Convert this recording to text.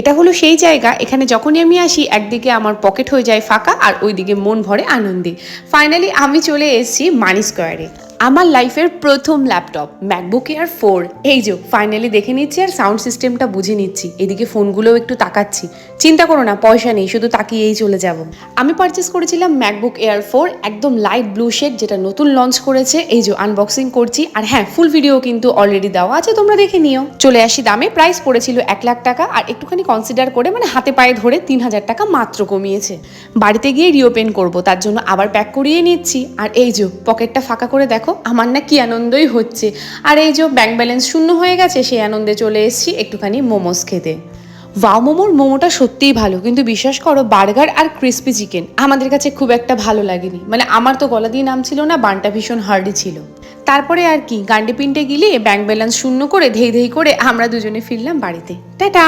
এটা হলো সেই জায়গা, এখানে যখনই আমি আসি একদিকে আমার পকেট হয়ে যায় ফাঁকা আর ওইদিকে মন ভরে আনন্দে। ফাইনালি আমি চলে এসেছি মানি স্কোয়ারে। আমার লাইফের প্রথম ল্যাপটপ ম্যাকবুক এয়ার 4 এই যে ফাইনালি দেখে নিচ্ছি আর সাউন্ড সিস্টেমটা বুঝে নিচ্ছি। এদিকে ফোনগুলোও একটু তাকাচ্ছি। চিন্তা করো না, পয়সা নেই, শুধু তাকিয়েই চলে যাব। আমি পারচেস করেছিলাম ম্যাকবুক এয়ার 4 একদম লাইট ব্লু শেড, যেটা নতুন লঞ্চ করেছে। এই যে আনবক্সিং করছি, আর হ্যাঁ ফুল ভিডিও কিন্তু অলরেডি দেওয়া আছে, তোমরা দেখে নিও। চলে আসি দামে, প্রাইস পড়েছিল 1,00,000 টাকা, আর একটুখানি কনসিডার করে মানে হাতে পায়ে ধরে 3,000 টাকা মাত্র কমিয়েছে। বাড়িতে গিয়ে রিওপেন করব, তার জন্য আবার প্যাক করিয়ে নিচ্ছি। আর এই যে পকেটটা ফাঁকা করে দেখো, আমার না কি আনন্দই হচ্ছে। আর এই যে ব্যাংক ব্যালেন্স শূন্য হয়ে গেছে, সেই আনন্দে চলে এসেছি একটুখানি মোমোস খেতে। ওয়াও মোমোটা সত্যিই ভালো, কিন্তু বিশ্বাস করো বার্গার আর ক্রিস্পি চিকেন আমাদের কাছে খুব একটা ভালো লাগেনি। মানে আমার তো গলা দিয়ে নাম ছিল না, বানটা ভীষণ হার্ডি ছিল। তারপরে আর কি গান্ডে পিন্টে গিলিয়ে ব্যাংক ব্যালেন্স শূন্য করে ধেই ধেই করে আমরা দুজনে ফিরলাম বাড়িতে। টাটা।